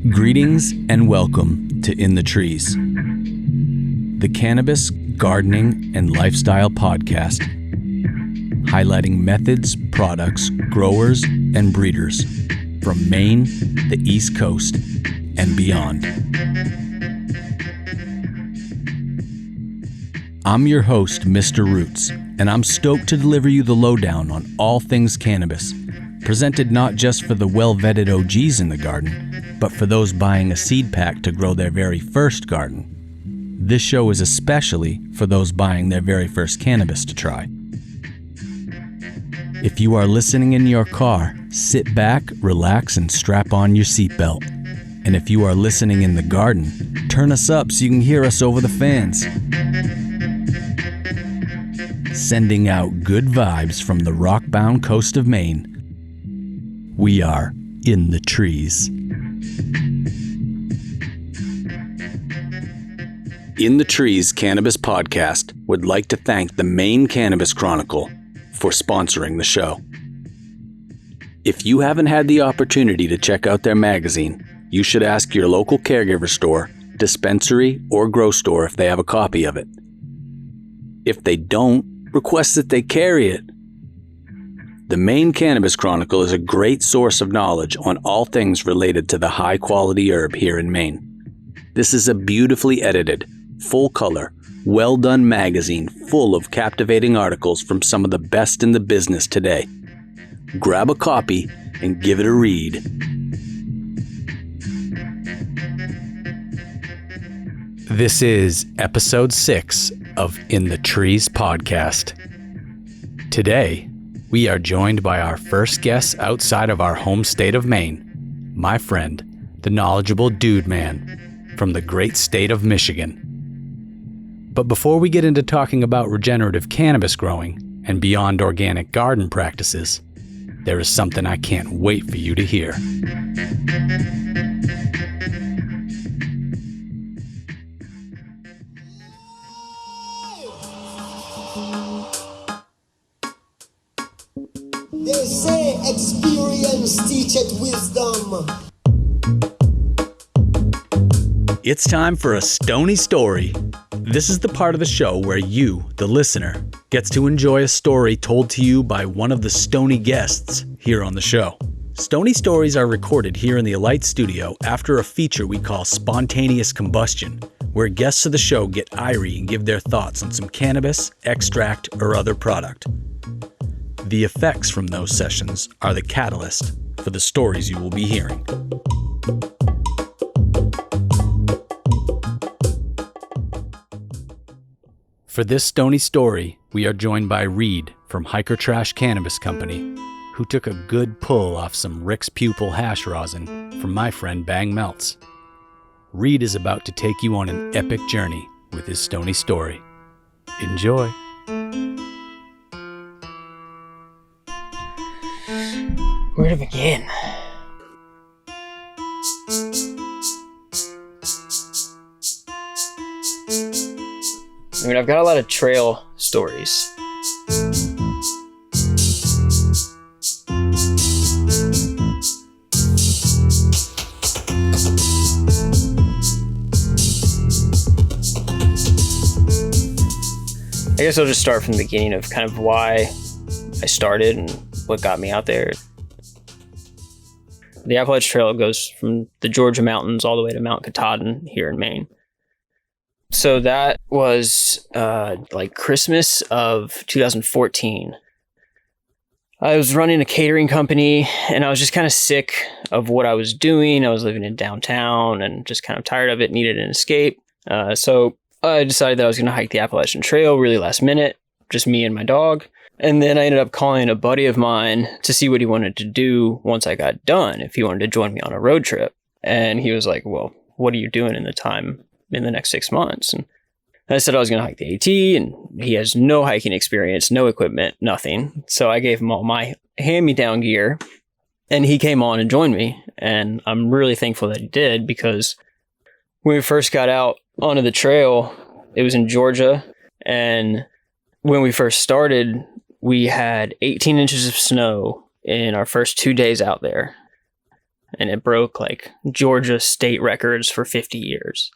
Greetings and welcome to In the Trees, the cannabis, gardening, and lifestyle podcast, highlighting methods, products, growers, and breeders from Maine, the East Coast, and beyond. I'm your host, Mr. Roots, and I'm stoked to deliver you the lowdown on all things cannabis, presented not just for the well-vetted OGs in the garden, but for those buying a seed pack to grow their very first garden. This show is especially for those buying their very first cannabis to try. If you are listening in your car, sit back, relax, and strap on your seatbelt. And if you are listening in the garden, turn us up so you can hear us over the fans. Sending out good vibes from the rock-bound coast of Maine, we are In the Trees. In the Trees Cannabis Podcast would like to thank the Maine Cannabis Chronicle for sponsoring the show. If you haven't had the opportunity to check out their magazine, you should ask your local caregiver store, dispensary, or grow store if they have a copy of it. If they don't, request that they carry it. The Maine Cannabis Chronicle is a great source of knowledge on all things related to the high-quality herb here in Maine. This is a beautifully edited, full-color, well-done magazine full of captivating articles from some of the best in the business today. Grab a copy and give it a read. This is episode 6 of In the Trees podcast. Today, we are joined by our first guest outside of our home state of Maine, my friend, the knowledgeable Dudeman from the great state of Michigan. But before we get into talking about regenerative cannabis growing and beyond organic garden practices, there is something I can't wait for you to hear. They say experience teacheth wisdom. It's time for a Stoney story. This is the part of the show where you, the listener, gets to enjoy a story told to you by one of the Stoney guests here on the show. Stoney stories are recorded here in the Alight studio after a feature we call Spontaneous Combustion, where guests of the show get irie and give their thoughts on some cannabis, extract, or other product. The effects from those sessions are the catalyst for the stories you will be hearing. For this Stoney story, we are joined by Reed from Hiker Trash Cannabis Company, who took a good pull off some Rick's Pupil hash rosin from my friend Bang Melts. Reed is about to take you on an epic journey with his Stoney story. Enjoy. Where to begin? I mean, I've got a lot of trail stories. I guess I'll just start from the beginning of kind of why I started and what got me out there. The Appalachian Trail goes from the Georgia mountains all the way to Mount Katahdin here in Maine. So that was like Christmas of 2014. I was running a catering company and I was just kind of sick of what I was doing. I was living in downtown and just kind of tired of it, needed an escape. So I decided that I was going to hike the Appalachian Trail really last minute, just me and my dog. And then I ended up calling a buddy of mine to see what he wanted to do once I got done, if he wanted to join me on a road trip. And he was like, well, what are you doing in the next 6 months? And I said I was going to hike the AT, and he has no hiking experience, no equipment, nothing. So I gave him all my hand-me-down gear, and he came on and joined me. And I'm really thankful that he did, because when we first got out onto the trail, it was in Georgia. And when we first started, we had 18 inches of snow in our first 2 days out there. and it broke like Georgia state records for 50 years.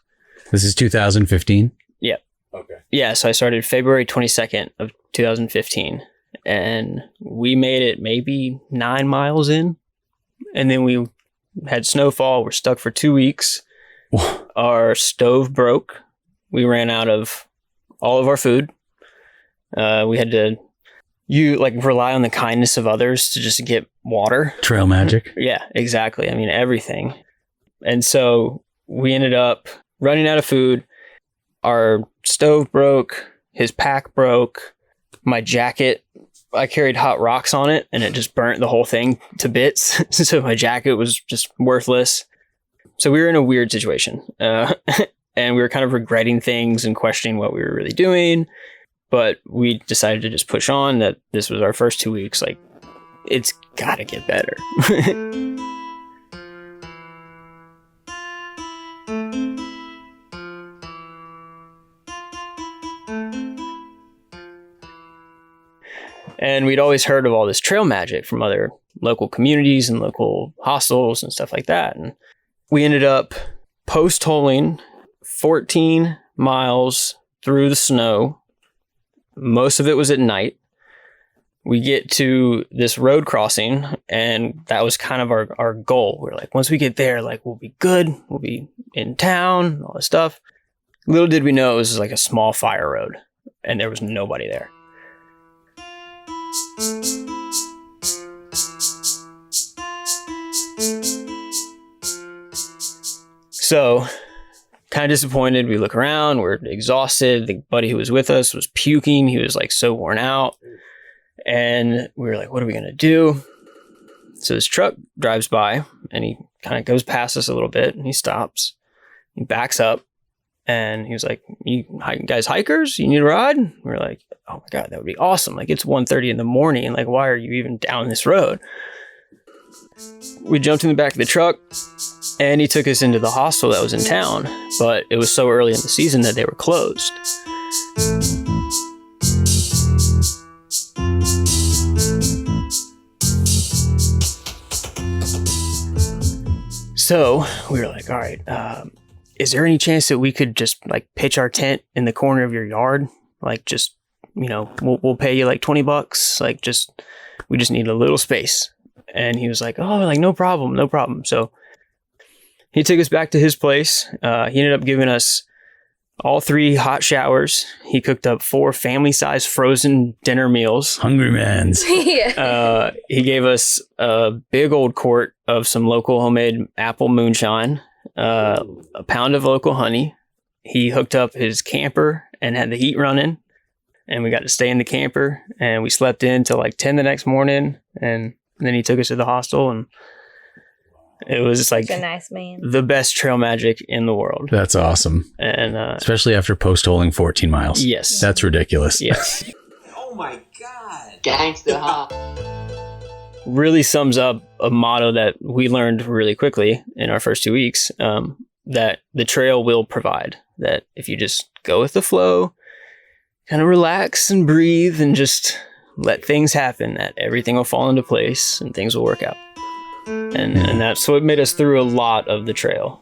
This is 2015? Yep. Okay. Yeah, so I started February 22nd of 2015, and we made it maybe 9 miles in, and then we had snowfall. We're stuck for 2 weeks. Our stove broke. We ran out of all of our food. We had to rely on the kindness of others to just get water. Trail magic. Yeah, exactly. I mean, everything. And so we ended up running out of food. Our stove broke. His pack broke. My jacket, I carried hot rocks on it and it just burnt the whole thing to bits. So my jacket was just worthless. So we were in a weird situation. And we were kind of regretting things and questioning what we were really doing. But we decided to just push on, that this was our first 2 weeks. Like, it's got to get better. And we'd always heard of all this trail magic from other local communities and local hostels and stuff like that. And we ended up post-holing 14 miles through the snow. Most of it was at night. We get to this road crossing, and that was kind of our goal. We're like, once we get there, like, we'll be good. We'll be in town, all this stuff. Little did we know it was like a small fire road, and there was nobody there. So, kind of disappointed. We look around, we're exhausted. The buddy who was with us was puking. He was like so worn out. And we were like, what are we going to do? So this truck drives by and he kind of goes past us a little bit and he stops. He backs up and he was like, you guys hikers? You need a ride? We were like, oh my God, that would be awesome. Like, it's 1:30 in the morning. Like, why are you even down this road? We jumped in the back of the truck and he took us into the hostel that was in town, but it was so early in the season that they were closed. So we were like, all right, is there any chance that we could just like pitch our tent in the corner of your yard? Like, just, you know, we'll pay you like $20. Like, we just need a little space. And he was like, oh, like, no problem. So he took us back to his place. He ended up giving us all 3 hot showers. He cooked up 4 family-sized frozen dinner meals. Hungry mans. Yeah. He gave us a big old quart of some local homemade apple moonshine, a pound of local honey. He hooked up his camper and had the heat running. And we got to stay in the camper. And we slept in till like 10 the next morning. And then he took us to the hostel, and it was like a nice man. The best trail magic in the world. That's awesome. And especially after post-holing 14 miles. Yes. That's ridiculous. Yes. Oh my God. Gangsta, huh? Really sums up a motto that we learned really quickly in our first 2 weeks, that the trail will provide. That if you just go with the flow, kind of relax and breathe and just let things happen, that everything will fall into place and things will work out. And that's what made us through a lot of the trail.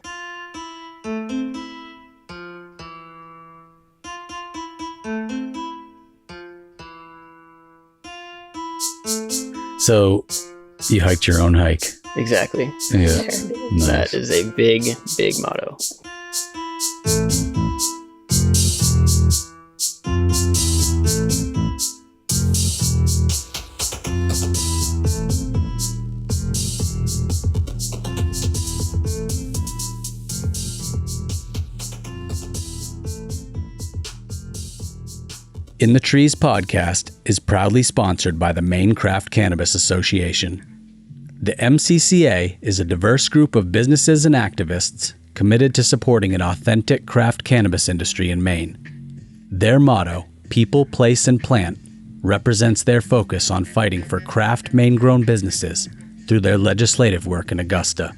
So you hiked your own hike. Exactly. Yeah. Nice. That is a big, big motto. In the Trees podcast is proudly sponsored by the Maine Craft Cannabis Association. The MCCA is a diverse group of businesses and activists committed to supporting an authentic craft cannabis industry in Maine. Their motto, People, Place, and Plant, represents their focus on fighting for craft Maine-grown businesses through their legislative work in Augusta.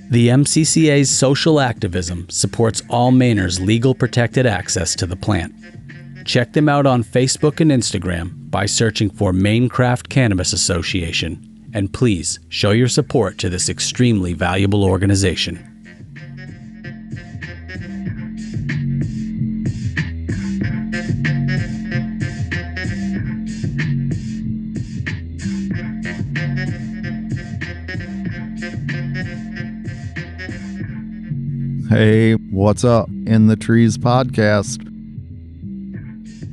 The MCCA's social activism supports all Mainers' legal protected access to the plant. Check them out on Facebook and Instagram by searching for Maine Craft Cannabis Association And please show your support to this extremely valuable organization. Hey, what's up? In the Trees podcast.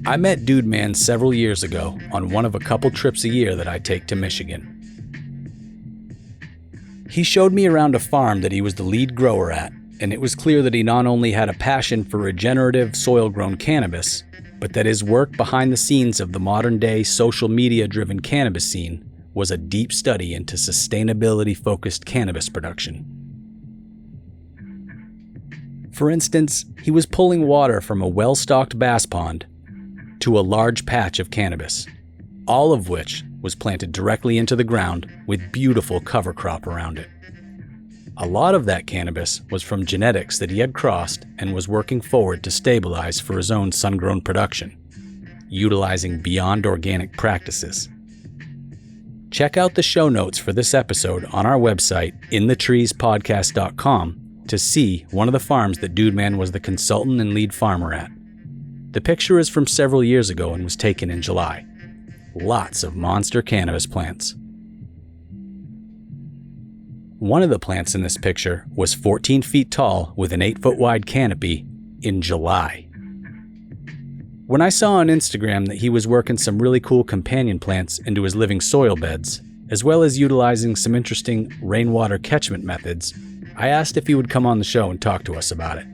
I met Dudeman several years ago on one of a couple trips a year that I take to Michigan. He showed me around a farm that he was the lead grower at, and it was clear that he not only had a passion for regenerative soil-grown cannabis, but that his work behind the scenes of the modern-day social media-driven cannabis scene was a deep study into sustainability-focused cannabis production. For instance, he was pulling water from a well-stocked bass pond to a large patch of cannabis, all of which was planted directly into the ground with beautiful cover crop around it. A lot of that cannabis was from genetics that he had crossed and was working forward to stabilize for his own sun-grown production, utilizing beyond organic practices. Check out the show notes for this episode on our website, inthetreespodcast.com, to see one of the farms that Dudeman was the consultant and lead farmer at. The picture is from several years ago and was taken in July. Lots of monster cannabis plants. One of the plants in this picture was 14 feet tall with an 8-foot wide canopy in July. When I saw on Instagram that he was working some really cool companion plants into his living soil beds, as well as utilizing some interesting rainwater catchment methods, I asked if he would come on the show and talk to us about it.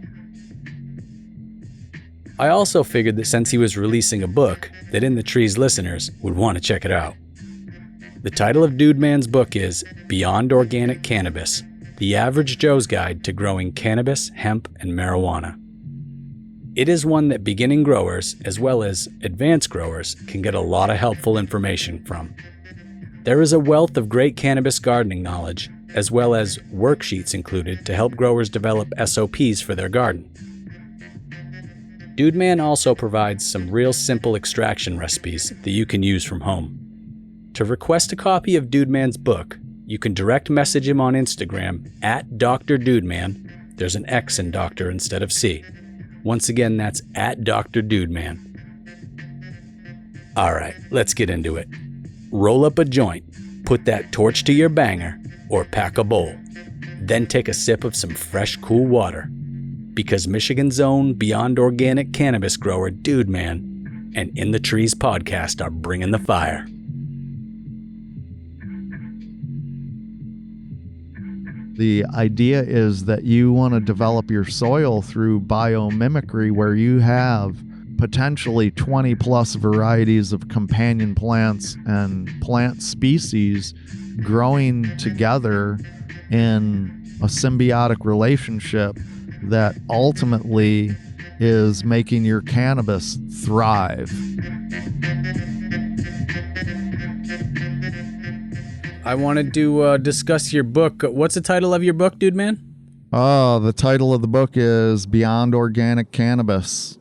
I also figured that since he was releasing a book, that In the Trees listeners would want to check it out. The title of Dudeman's book is Beyond Organic Cannabis: The Average Joe's Guide to Growing Cannabis, Hemp, and Marijuana. It is one that beginning growers, as well as advanced growers, can get a lot of helpful information from. There is a wealth of great cannabis gardening knowledge, as well as worksheets included to help growers develop SOPs for their garden. Dudeman also provides some real simple extraction recipes that you can use from home. To request a copy of Dudeman's book, you can direct message him on Instagram at Dr. Dudeman. There's an X in Doctor instead of C. Once again, that's at Dr. Dudeman. All right, let's get into it. Roll up a joint, put that torch to your banger, or pack a bowl. Then take a sip of some fresh, cool water. Because Michigan's own Beyond Organic cannabis grower Dudeman and In the Trees podcast are bringing the fire. The idea is that you want to develop your soil through biomimicry, where you have potentially 20 plus varieties of companion plants and plant species growing together in a symbiotic relationship that ultimately is making your cannabis thrive. I wanted to discuss your book. What's the title of your book, Dudeman? The title of the book is Beyond Organic Cannabis.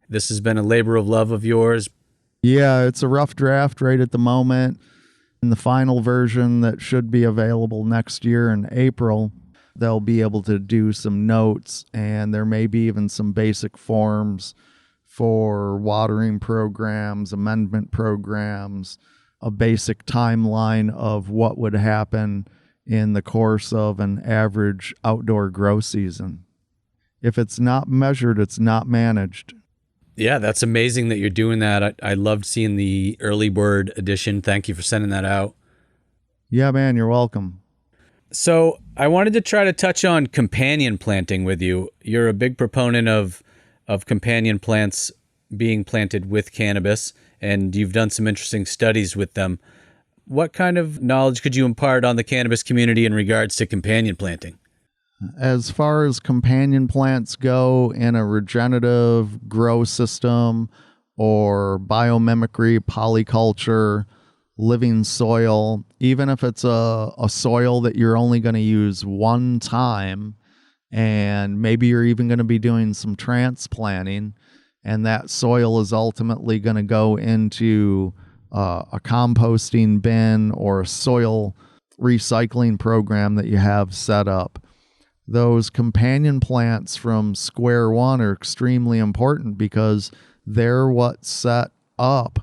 This has been a labor of love of yours. Yeah, it's a rough draft right at the moment. In the final version that should be available next year in April, they'll be able to do some notes, and there may be even some basic forms for watering programs, amendment programs, a basic timeline of what would happen in the course of an average outdoor grow season. If it's not measured, it's not managed. Yeah, that's amazing that you're doing that. I loved seeing the early bird edition. Thank you for sending that out. Yeah, man, you're welcome. So I wanted to try to touch on companion planting with you. You're a big proponent of companion plants being planted with cannabis, and you've done some interesting studies with them. What kind of knowledge could you impart on the cannabis community in regards to companion planting? As far as companion plants go in a regenerative grow system or biomimicry, polyculture, living soil, even if it's a soil that you're only going to use one time, and maybe you're even going to be doing some transplanting, and that soil is ultimately going to go into a composting bin or a soil recycling program that you have set up. Those companion plants from square one are extremely important because they're what set up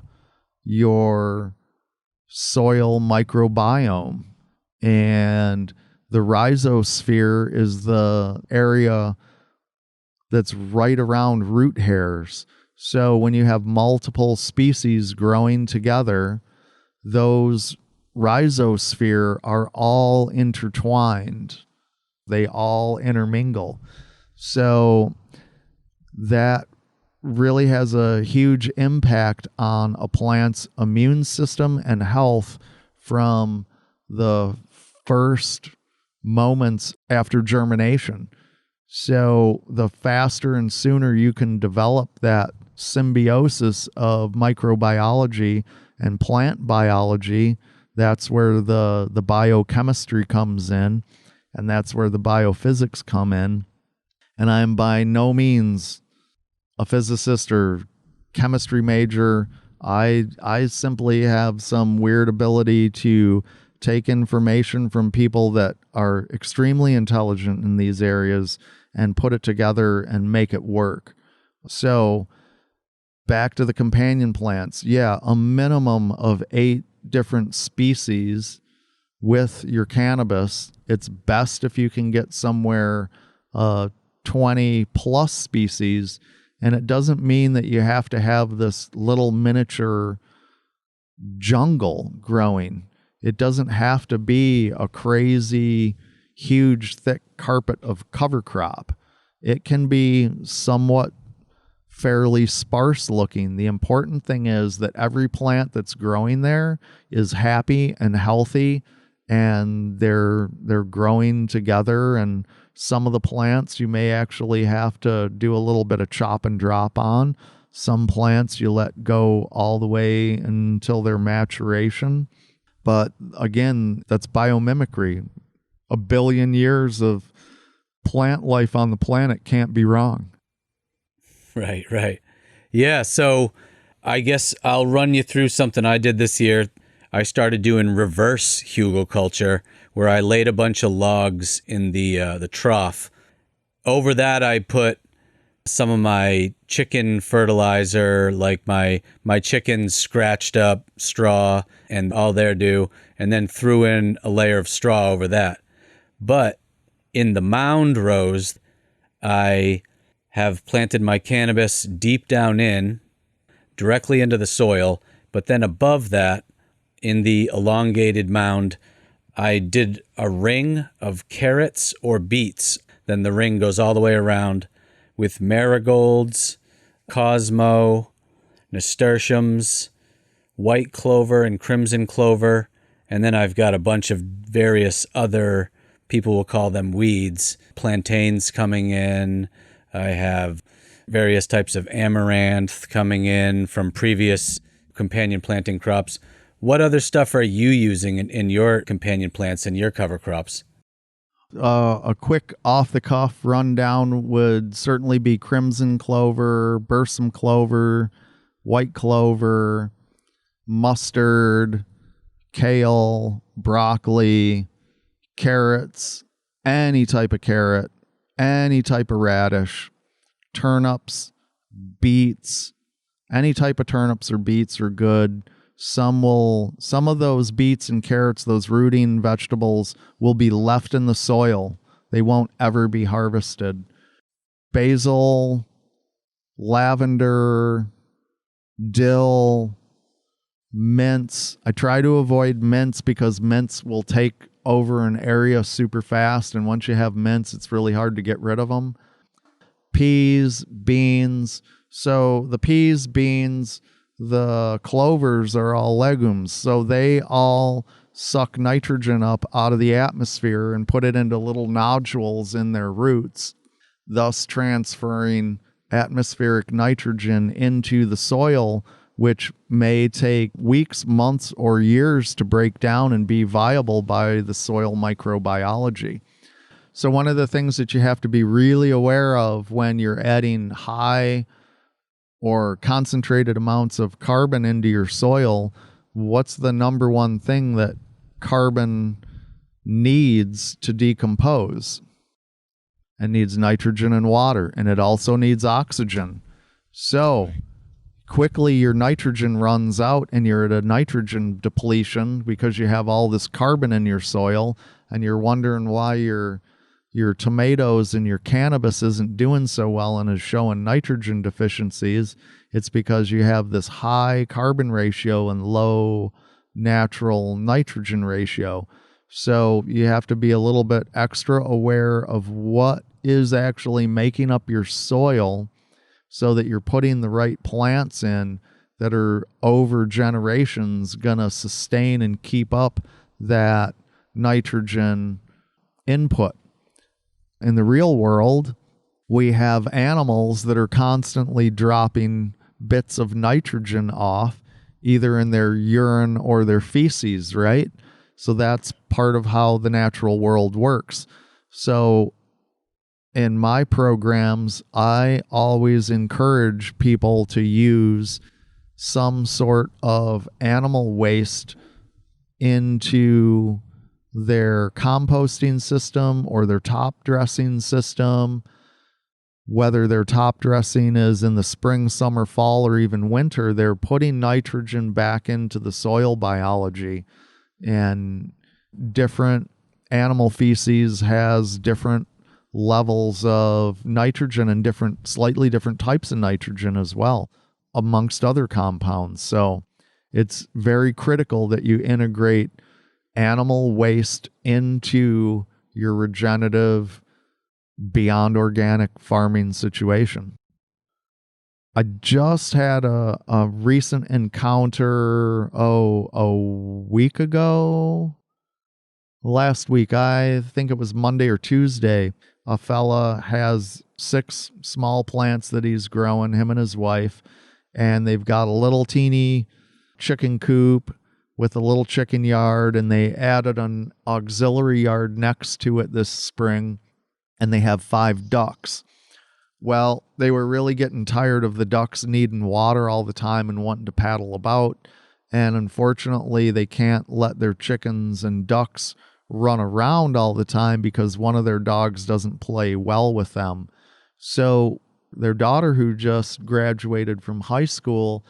your soil microbiome. And the rhizosphere is the area that's right around root hairs. So when you have multiple species growing together, those rhizosphere are all intertwined. They all intermingle. So that really has a huge impact on a plant's immune system and health from the first moments after germination. So the faster and sooner you can develop that symbiosis of microbiology and plant biology, that's where the biochemistry comes in, and that's where the biophysics come in. And I'm by no means a physicist or chemistry major. I simply have some weird ability to take information from people that are extremely intelligent in these areas and put it together and make it work. So back to the companion plants. Yeah, a minimum of 8 different species with your cannabis. It's best if you can get somewhere 20 plus species. And it doesn't mean that you have to have this little miniature jungle growing. It doesn't have to be a crazy, huge, thick carpet of cover crop. It can be somewhat fairly sparse looking. The important thing is that every plant that's growing there is happy and healthy, and they're growing together. And some of the plants you may actually have to do a little bit of chop and drop on. Some plants you let go all the way until their maturation. But again, that's biomimicry. 1 billion years of plant life on the planet can't be wrong. Right. Yeah, so I guess I'll run you through something I did this year. I started doing reverse hugelkultur, where I laid a bunch of logs in the trough. Over that, I put some of my chicken fertilizer, like my chickens scratched up straw and all their do, and then threw in a layer of straw over that. But in the mound rows, I have planted my cannabis deep down in, directly into the soil, but then above that, in the elongated mound, I did a ring of carrots or beets. Then the ring goes all the way around with marigolds, cosmo, nasturtiums, white clover and crimson clover. And then I've got a bunch of various other, people will call them weeds, plantains coming in. I have various types of amaranth coming in from previous companion planting crops. What other stuff are you using in your companion plants and your cover crops? A quick off-the-cuff rundown would certainly be crimson clover, bursum clover, white clover, mustard, kale, broccoli, carrots, any type of carrot, any type of radish, turnips, beets, any type of turnips or beets are good. Some of those beets and carrots, those rooting vegetables, will be left in the soil. They won't ever be harvested. Basil, lavender, dill, mints. I try to avoid mints because mints will take over an area super fast, and once you have mints, it's really hard to get rid of them. Peas, beans. So the peas, beans, the clovers are all legumes, so they all suck nitrogen up out of the atmosphere and put it into little nodules in their roots, thus transferring atmospheric nitrogen into the soil, which may take weeks, months, or years to break down and be viable by the soil microbiology. So one of the things that you have to be really aware of when you're adding high or concentrated amounts of carbon into your soil, what's the number one thing that carbon needs to decompose? It needs nitrogen and water, and it also needs oxygen. So quickly your nitrogen runs out and you're at a nitrogen depletion because you have all this carbon in your soil, and you're wondering why your tomatoes and your cannabis isn't doing so well and is showing nitrogen deficiencies. It's because you have this high carbon ratio and low natural nitrogen ratio. So you have to be a little bit extra aware of what is actually making up your soil so that you're putting the right plants in that are over generations going to sustain and keep up that nitrogen input. In the real world, we have animals that are constantly dropping bits of nitrogen off, either in their urine or their feces, right? So that's part of how the natural world works. So in my programs, I always encourage people to use some sort of animal waste into their composting system or their top dressing system. Whether their top dressing is in the spring, summer, fall, or even winter, they're putting nitrogen back into the soil biology. And different animal feces has different levels of nitrogen and slightly different types of nitrogen as well, amongst other compounds. So it's very critical that you integrate animal waste into your regenerative, beyond organic farming situation. I just had a recent encounter, a week ago, last week, I think it was Monday or Tuesday. A fella has 6 small plants that he's growing, him and his wife, and they've got a little teeny chicken coop with a little chicken yard, and they added an auxiliary yard next to it this spring, and they have 5 ducks. Well, they were really getting tired of the ducks needing water all the time and wanting to paddle about, and unfortunately they can't let their chickens and ducks run around all the time because one of their dogs doesn't play well with them. So their daughter, who just graduated from high school,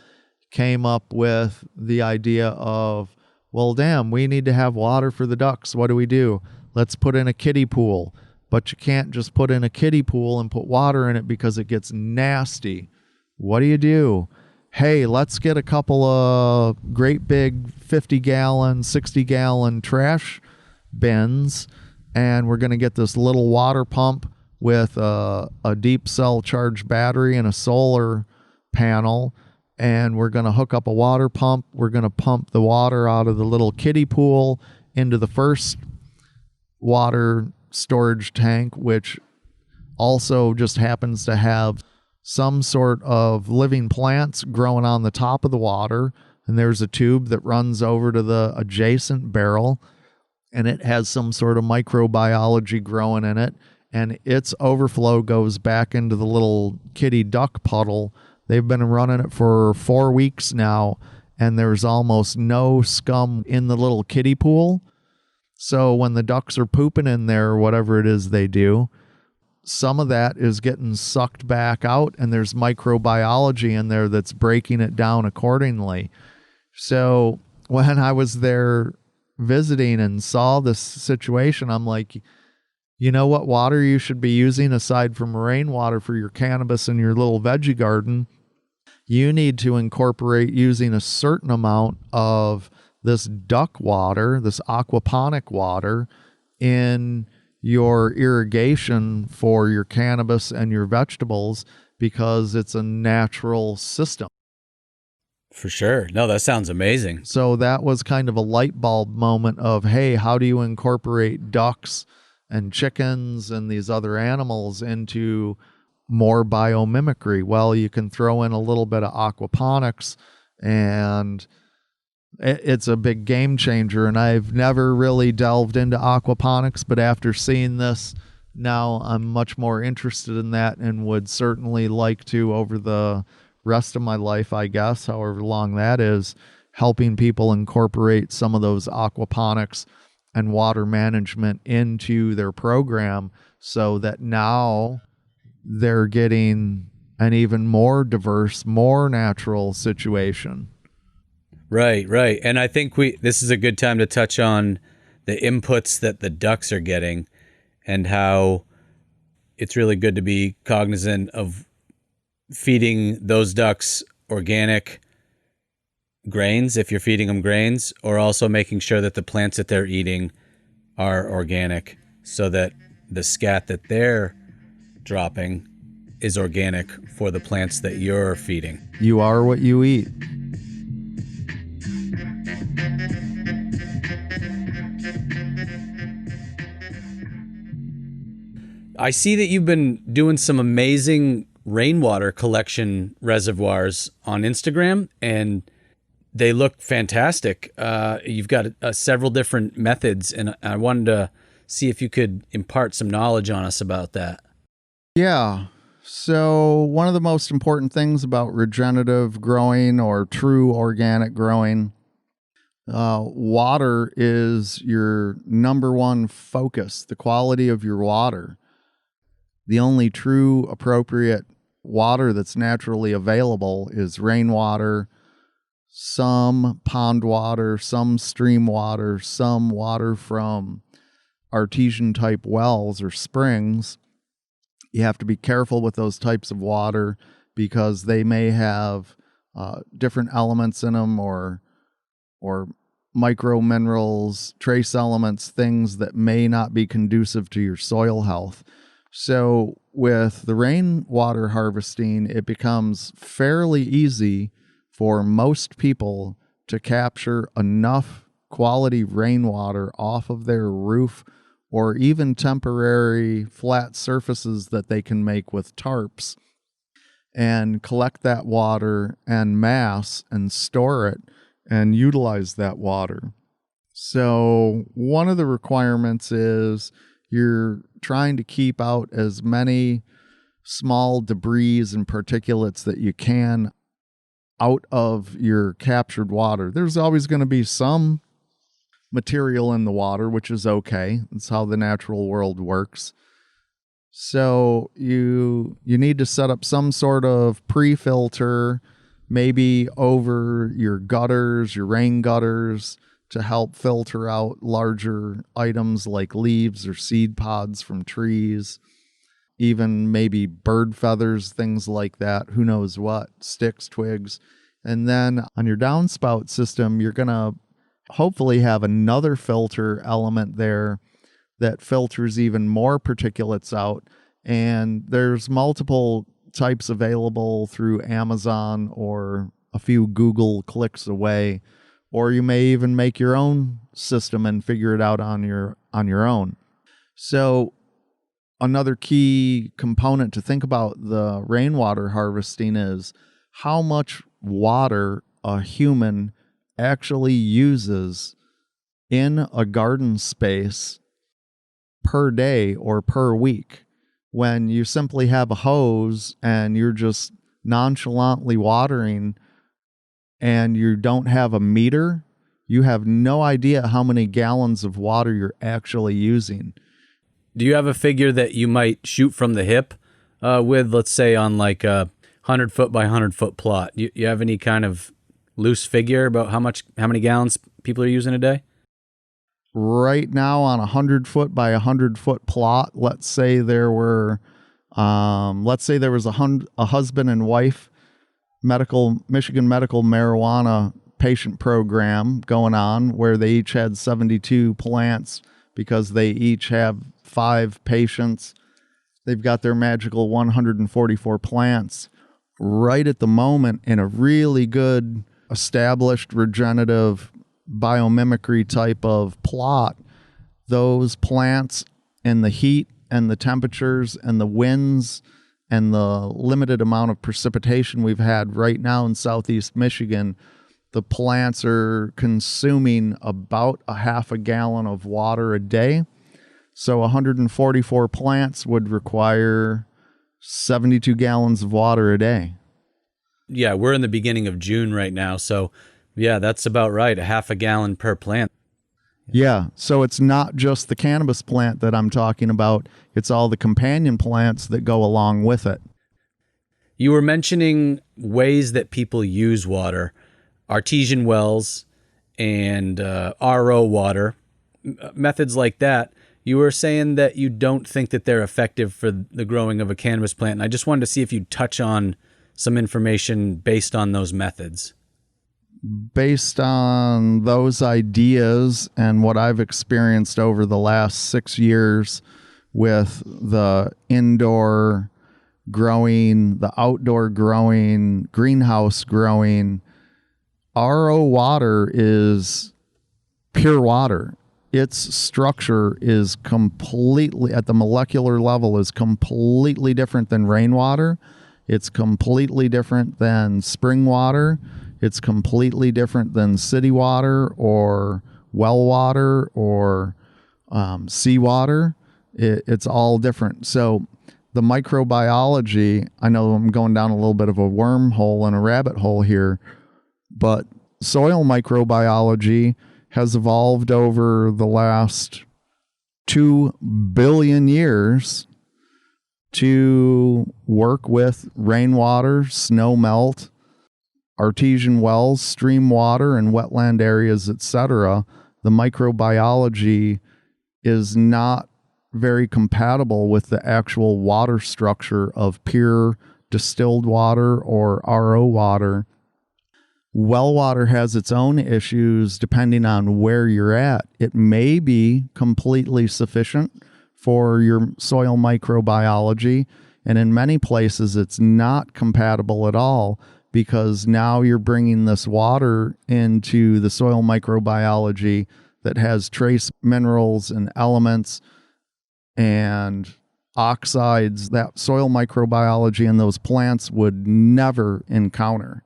came up with the idea of, well, damn, we need to have water for the ducks. What do? Let's put in a kiddie pool. But you can't just put in a kiddie pool and put water in it because it gets nasty. What do? Hey, let's get a couple of great big 50-gallon, 60-gallon trash bins, and we're going to get this little water pump with a deep cell charged battery and a solar panel, and we're going to hook up a water pump. We're going to pump the water out of the little kiddie pool into the first water storage tank, which also just happens to have some sort of living plants growing on the top of the water. And there's a tube that runs over to the adjacent barrel, and it has some sort of microbiology growing in it. And its overflow goes back into the little kitty duck puddle. They've been running it for 4 weeks now, and there's almost no scum in the little kiddie pool. So when the ducks are pooping in there, or whatever it is they do, some of that is getting sucked back out, and there's microbiology in there that's breaking it down accordingly. So when I was there visiting and saw this situation, I'm like, you know what water you should be using aside from rainwater for your cannabis and your little veggie garden? You need to incorporate using a certain amount of this duck water, this aquaponic water, in your irrigation for your cannabis and your vegetables, because it's a natural system. For sure. No, that sounds amazing. So that was kind of a light bulb moment of, hey, how do you incorporate ducks and chickens and these other animals into more biomimicry? Well, you can throw in a little bit of aquaponics, and it's a big game changer. And I've never really delved into aquaponics, but after seeing this, now I'm much more interested in that and would certainly like to, over the rest of my life, I guess, however long that is, helping people incorporate some of those aquaponics and water management into their program so that now they're getting an even more diverse, more natural situation. Right. And I think this is a good time to touch on the inputs that the ducks are getting and how it's really good to be cognizant of feeding those ducks organic grains if you're feeding them grains, or also making sure that the plants that they're eating are organic so that the scat that they're dropping is organic for the plants that you're feeding. You are what you eat. I see that you've been doing some amazing rainwater collection reservoirs on Instagram, and they look fantastic. You've got several different methods, and I wanted to see if you could impart some knowledge on us about that. Yeah. So one of the most important things about regenerative growing or true organic growing, water is your number one focus, the quality of your water. The only true appropriate water that's naturally available is rainwater, some pond water, some stream water, some water from artesian type wells or springs. You have to be careful with those types of water because they may have different elements in them or micro minerals, trace elements, things that may not be conducive to your soil health. So with the rainwater harvesting, it becomes fairly easy for most people to capture enough quality rainwater off of their roof or even temporary flat surfaces that they can make with tarps and collect that water en masse and store it and utilize that water. So one of the requirements is you're trying to keep out as many small debris and particulates that you can out of your captured water. There's always going to be some material in the water, which is okay. It's how the natural world works. So you need to set up some sort of pre-filter, maybe over your gutters, your rain gutters, to help filter out larger items like leaves or seed pods from trees, even maybe bird feathers, things like that, who knows what, sticks, twigs. And then on your downspout system, you're going to hopefully have another filter element there that filters even more particulates out. And there's multiple types available through Amazon or a few Google clicks away, or you may even make your own system and figure it out on your own. So another key component to think about the rainwater harvesting is how much water a human actually uses in a garden space per day or per week. When you simply have a hose and you're just nonchalantly watering and you don't have a meter, you have no idea how many gallons of water you're actually using. Do you have a figure that you might shoot from the hip with, let's say, on like a 100 foot by 100 foot plot? You have any kind of loose figure about how many gallons people are using a day? Right now on a 100 foot by 100 foot plot, let's say there was a husband and wife Michigan medical marijuana patient program going on where they each had 72 plants because they each have 5 patients. They've got their magical 144 plants right at the moment in a really good established regenerative biomimicry type of plot. Those plants and the heat and the temperatures and the winds and the limited amount of precipitation we've had right now in southeast Michigan, the plants are consuming about a half a gallon of water a day. So 144 plants would require 72 gallons of water a day. Yeah, we're in the beginning of June right now, so Yeah, that's about right. A half a gallon per plant. Yeah. So it's not just the cannabis plant that I'm talking about. It's all the companion plants that go along with it. You were mentioning ways that people use water, artesian wells and RO water, methods like that. You were saying that you don't think that they're effective for the growing of a cannabis plant. And I just wanted to see if you'd touch on some information based on those methods. Based on those ideas and what I've experienced over the last 6 years with the indoor growing, the outdoor growing, greenhouse growing, RO water is pure water. Its structure is completely, at the molecular level, is completely different than rainwater. It's completely different than spring water. It's completely different than city water or well water or seawater. It's all different. So the microbiology, I know I'm going down a little bit of a wormhole and a rabbit hole here, but soil microbiology has evolved over the last 2 billion years to work with rainwater, snow melt, artesian wells, stream water, and wetland areas, etc. The microbiology is not very compatible with the actual water structure of pure distilled water or RO water. Well water has its own issues depending on where you're at. It may be completely sufficient for your soil microbiology, and in many places it's not compatible at all, because now you're bringing this water into the soil microbiology that has trace minerals and elements and oxides that soil microbiology and those plants would never encounter.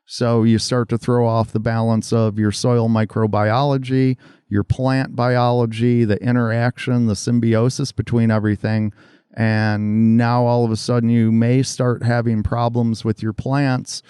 So you start to throw off the balance of your soil microbiology, your plant biology, the interaction, the symbiosis between everything. And now all of a sudden you may start having problems with your plants,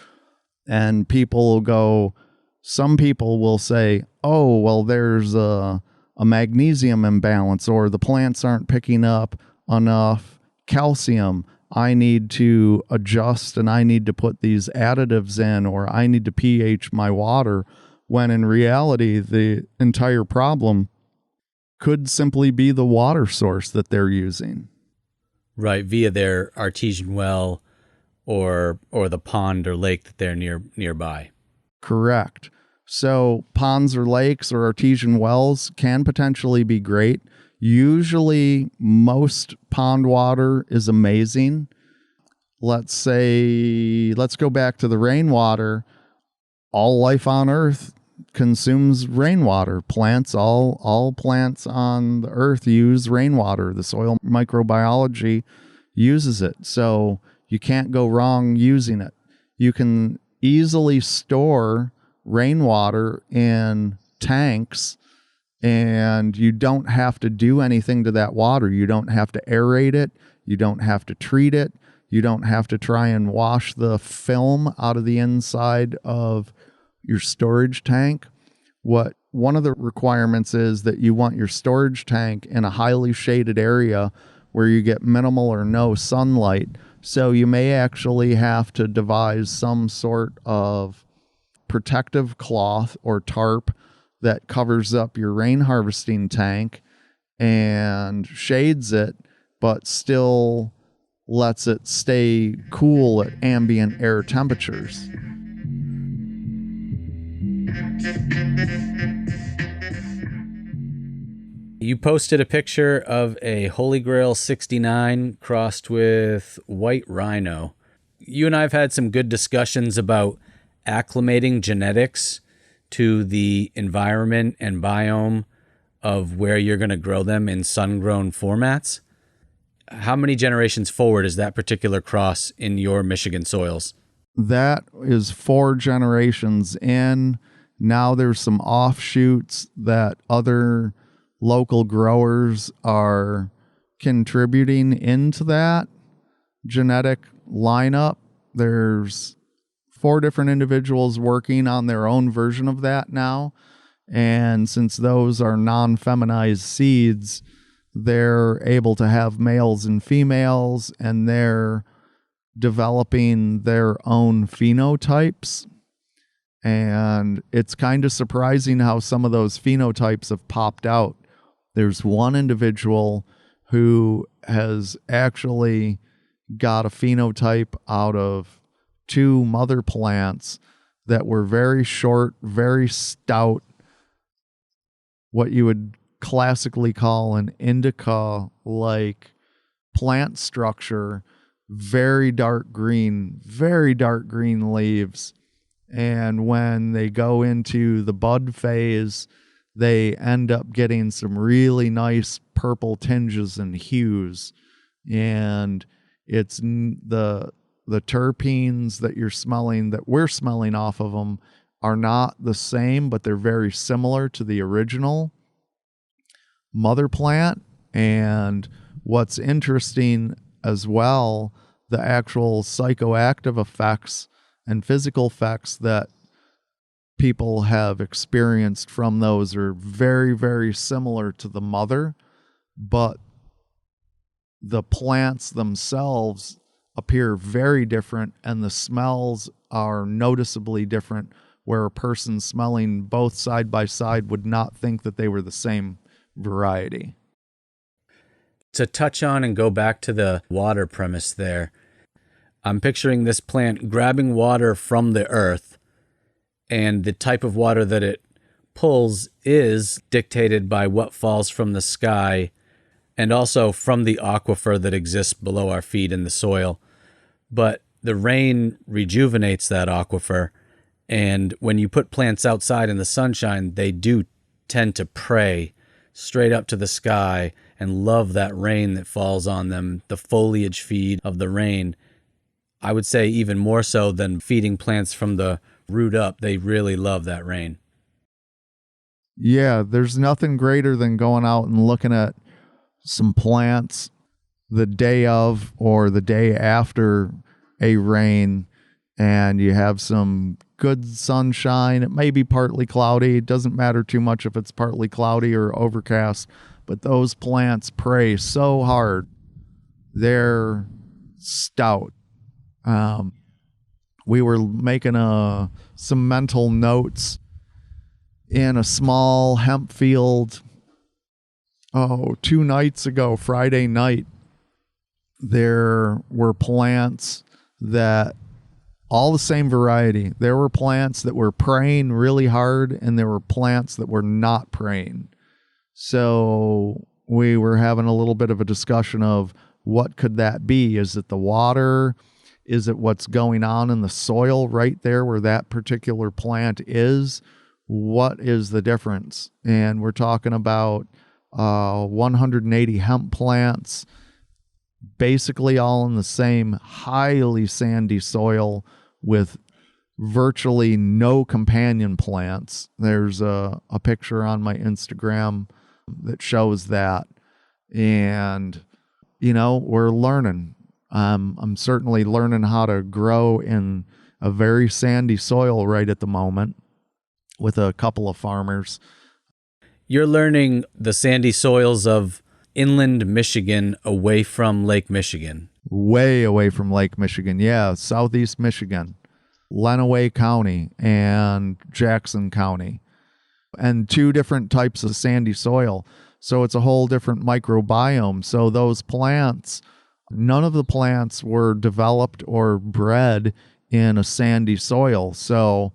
and people will go, some people will say, oh, well, there's a magnesium imbalance, or the plants aren't picking up enough calcium. I need to adjust and I need to put these additives in, or I need to pH my water, when in reality, the entire problem could simply be the water source that they're using. Right, via their artesian well or the pond or lake that they're nearby. Correct. So ponds or lakes or artesian wells can potentially be great. Usually most pond water is amazing. Let's go back to the rainwater. All life on Earth consumes rainwater. Plants, all plants on the earth use rainwater. The soil microbiology uses it. So you can't go wrong using it. You can easily store rainwater in tanks, and you don't have to do anything to that water. You don't have to aerate it. You don't have to treat it. You don't have to try and wash the film out of the inside of your storage tank. One of the requirements is that you want your storage tank in a highly shaded area where you get minimal or no sunlight. So you may actually have to devise some sort of protective cloth or tarp that covers up your rain harvesting tank and shades it, but still lets it stay cool at ambient air temperatures. You posted a picture of a Holy Grail 69 crossed with white rhino. You and I have had some good discussions about acclimating genetics to the environment and biome of where you're going to grow them in sun-grown formats. How many generations forward is that particular cross in your Michigan soils? That is 4 generations in. Now there's some offshoots that other local growers are contributing into that genetic lineup. There's 4 different individuals working on their own version of that now. And since those are non-feminized seeds, they're able to have males and females, and they're developing their own phenotypes. And it's kind of surprising how some of those phenotypes have popped out. There's one individual who has actually got a phenotype out of 2 mother plants that were very short, very stout, what you would classically call an indica-like plant structure, very dark green leaves. And when they go into the bud phase, they end up getting some really nice purple tinges and hues. And it's the terpenes that you're smelling, that we're smelling off of them, are not the same, but they're very similar to the original mother plant. And what's interesting as well, the actual psychoactive effects and physical effects that people have experienced from those are very, very similar to the mother, but the plants themselves appear very different, and the smells are noticeably different, where a person smelling both side by side would not think that they were the same variety. To touch on and go back to the water premise there, I'm picturing this plant grabbing water from the earth, and the type of water that it pulls is dictated by what falls from the sky and also from the aquifer that exists below our feet in the soil. But the rain rejuvenates that aquifer, and when you put plants outside in the sunshine, they do tend to pray straight up to the sky and love that rain that falls on them, the foliage feed of the rain. I would say even more so than feeding plants from the root up. They really love that rain. Yeah, there's nothing greater than going out and looking at some plants the day of or the day after a rain, and you have some good sunshine. It may be partly cloudy. It doesn't matter too much if it's partly cloudy or overcast, but those plants pray so hard. They're stout. We were making some mental notes in a small hemp field 2 nights ago, Friday night. There were plants that all the same variety. There were plants that were praying really hard, and there were plants that were not praying. So we were having a little bit of a discussion of what could that be? Is it the water? Is it what's going on in the soil right there where that particular plant is? What is the difference? And we're talking about 180 hemp plants, basically all in the same highly sandy soil with virtually no companion plants. There's a picture on my Instagram that shows that. And, we're learning. I'm certainly learning how to grow in a very sandy soil right at the moment with a couple of farmers. You're learning the sandy soils of inland Michigan away from Lake Michigan. Way away from Lake Michigan. Yeah, southeast Michigan, Lenawee County and Jackson County, and 2 different types of sandy soil. So it's a whole different microbiome. So those plants, none of the plants were developed or bred in a sandy soil. So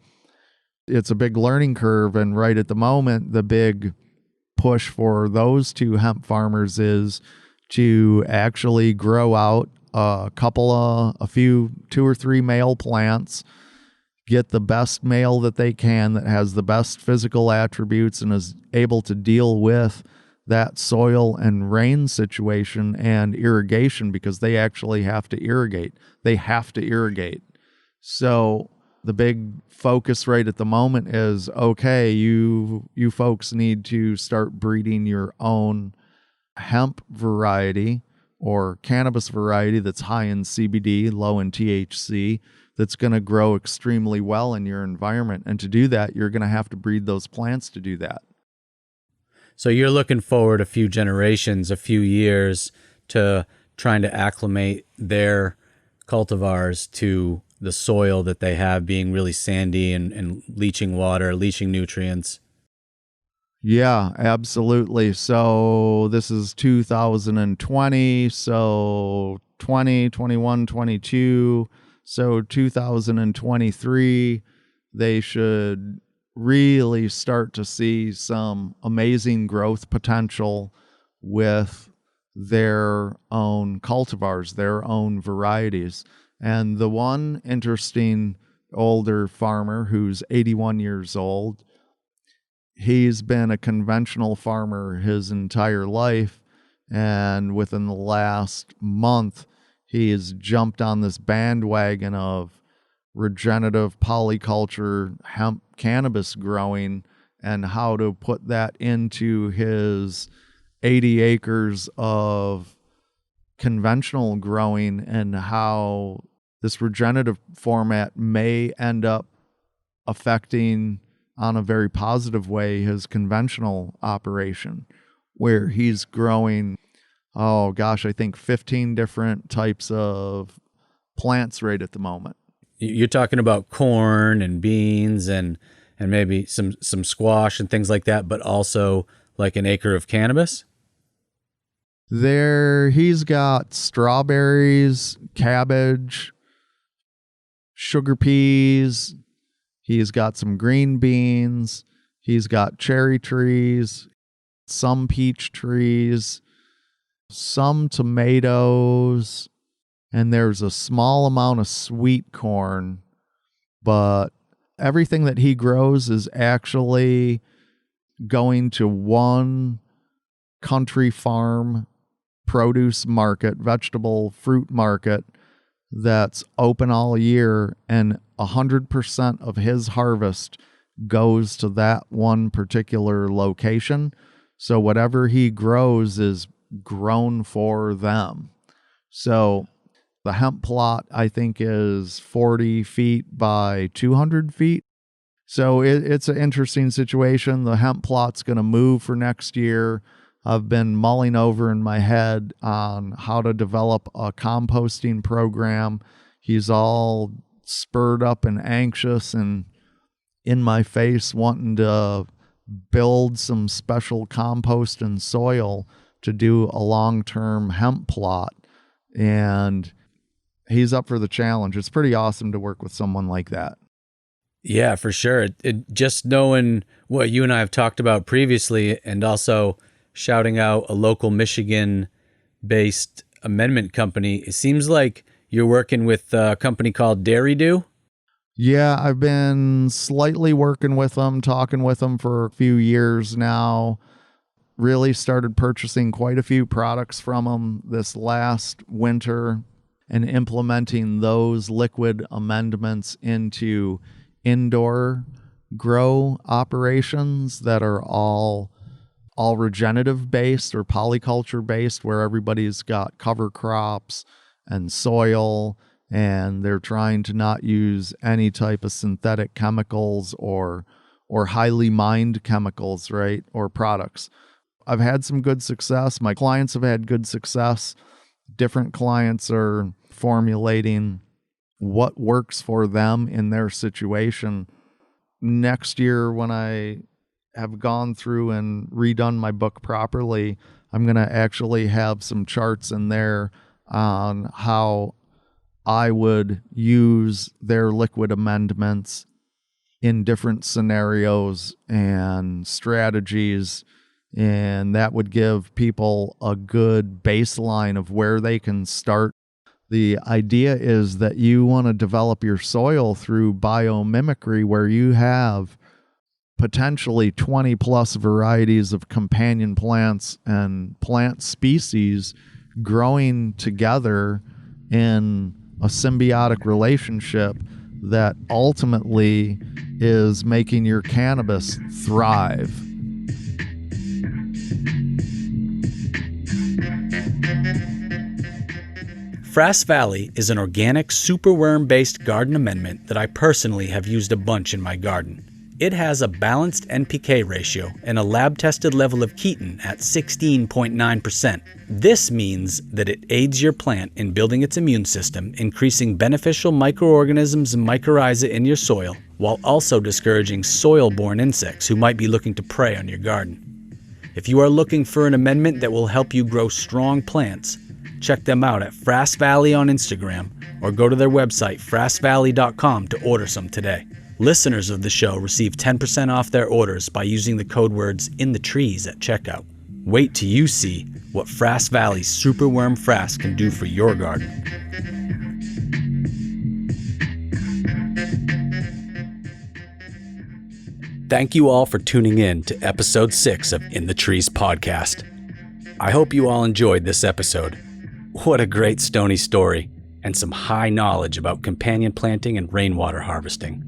it's a big learning curve. And right at the moment, the big push for those 2 hemp farmers is to actually grow out a few 2 or 3 male plants, get the best male that they can that has the best physical attributes and is able to deal with that soil and rain situation and irrigation, because they actually have to irrigate. They have to irrigate. So the big focus right at the moment is, okay, you folks need to start breeding your own hemp variety or cannabis variety that's high in CBD, low in THC, that's going to grow extremely well in your environment. And to do that, you're going to have to breed those plants to do that. So you're looking forward a few generations, a few years to trying to acclimate their cultivars to the soil that they have being really sandy and leaching water, leaching nutrients. Yeah, absolutely. So this is 2020. So 20, 21, 22. So 2023, they should really start to see some amazing growth potential with their own cultivars, their own varieties. And the one interesting older farmer who's 81 years old, he's been a conventional farmer his entire life. And within the last month, he has jumped on this bandwagon of regenerative polyculture hemp cannabis growing and how to put that into his 80 acres of conventional growing, and how this regenerative format may end up affecting on a very positive way his conventional operation, where he's growing, I think 15 different types of plants right at the moment. You're talking about corn and beans and maybe some squash and things like that, but also like an acre of cannabis? He's got strawberries, cabbage, sugar peas. He's got some green beans. He's got cherry trees, some peach trees, some tomatoes, and there's a small amount of sweet corn. But everything that he grows is actually going to one country farm produce market, vegetable fruit market that's open all year, and 100% of his harvest goes to that one particular location. So whatever he grows is grown for them. So the hemp plot, I think, is 40 feet by 200 feet. So it's an interesting situation. The hemp plot's going to move for next year. I've been mulling over in my head on how to develop a composting program. He's all spurred up and anxious and in my face wanting to build some special compost and soil to do a long-term hemp plot. And he's up for the challenge. It's pretty awesome to work with someone like that. Yeah, for sure. Just knowing what you and I have talked about previously, and also shouting out a local Michigan-based amendment company, it seems like you're working with a company called Dairy Do. Yeah, I've been slightly working with them, talking with them for a few years now. Really started purchasing quite a few products from them this last winter and implementing those liquid amendments into indoor grow operations that are all regenerative based or polyculture based, where everybody's got cover crops and soil, and they're trying to not use any type of synthetic chemicals or highly mined chemicals, right, or products. I've had some good success. My clients have had good success. Different clients are formulating what works for them in their situation. Next year, when I have gone through and redone my book properly, I'm going to actually have some charts in there on how I would use their liquid amendments in different scenarios and strategies. And that would give people a good baseline of where they can start. The idea is that you want to develop your soil through biomimicry, where you have potentially 20 plus varieties of companion plants and plant species growing together in a symbiotic relationship that ultimately is making your cannabis thrive. Frass Valley is an organic superworm-based garden amendment that I personally have used a bunch in my garden. It has a balanced NPK ratio and a lab-tested level of chitin at 16.9%. This means that it aids your plant in building its immune system, increasing beneficial microorganisms and mycorrhiza in your soil, while also discouraging soil-borne insects who might be looking to prey on your garden. If you are looking for an amendment that will help you grow strong plants, check them out at Frass Valley on Instagram or go to their website frassvalley.com to order some today. Listeners of the show receive 10% off their orders by using the code words "in the trees" at checkout. Wait till you see what Frass Valley's Superworm Frass can do for your garden. Thank you all for tuning in to episode 6 of In the Trees podcast. I hope you all enjoyed this episode. What a great Stoney story and some high knowledge about companion planting and rainwater harvesting.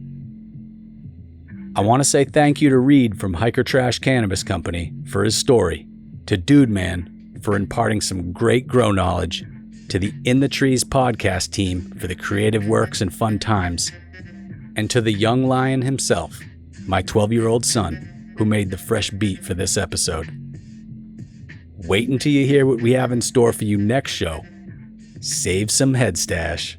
I want to say thank you to Reed from Hiker Trash Cannabis Company for his story, to Dudeman for imparting some great grow knowledge, to the In the Trees podcast team for the creative works and fun times, and to the young lion himself, my 12-year-old son, who made the fresh beat for this episode. Wait until you hear what we have in store for you next show. Save some head stash.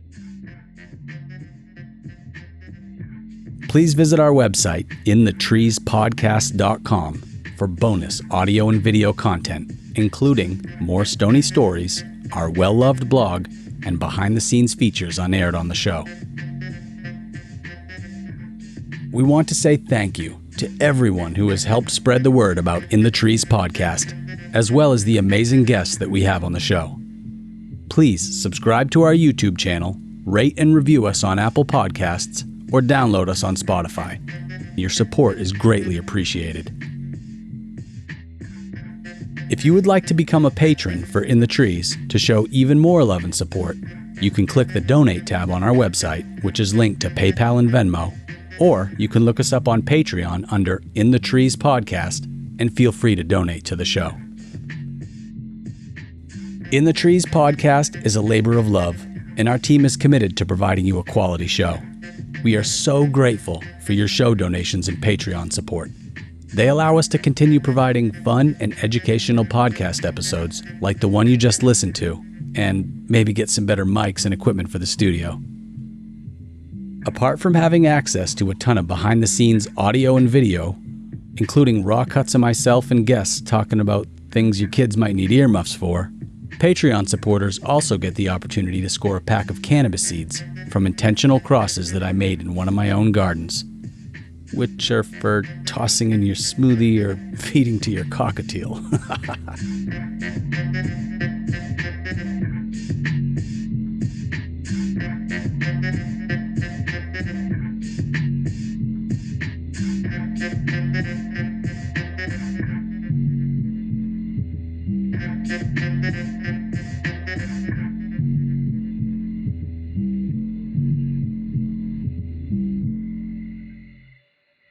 Please visit our website, inthetreespodcast.com, for bonus audio and video content, including more Stoney stories, our well-loved blog, and behind-the-scenes features unaired on the show. We want to say thank you to everyone who has helped spread the word about In the Trees podcast, as well as the amazing guests that we have on the show. Please subscribe to our YouTube channel, rate and review us on Apple Podcasts, or download us on Spotify. Your support is greatly appreciated. If you would like to become a patron for In the Trees to show even more love and support, you can click the Donate tab on our website, which is linked to PayPal and Venmo, or you can look us up on Patreon under In the Trees Podcast and feel free to donate to the show. In the Trees Podcast is a labor of love, and our team is committed to providing you a quality show. We are so grateful for your show donations and Patreon support. They allow us to continue providing fun and educational podcast episodes like the one you just listened to, and maybe get some better mics and equipment for the studio. Apart from having access to a ton of behind-the-scenes audio and video, including raw cuts of myself and guests talking about things your kids might need earmuffs for, Patreon supporters also get the opportunity to score a pack of cannabis seeds from intentional crosses that I made in one of my own gardens, which are for tossing in your smoothie or feeding to your cockatiel.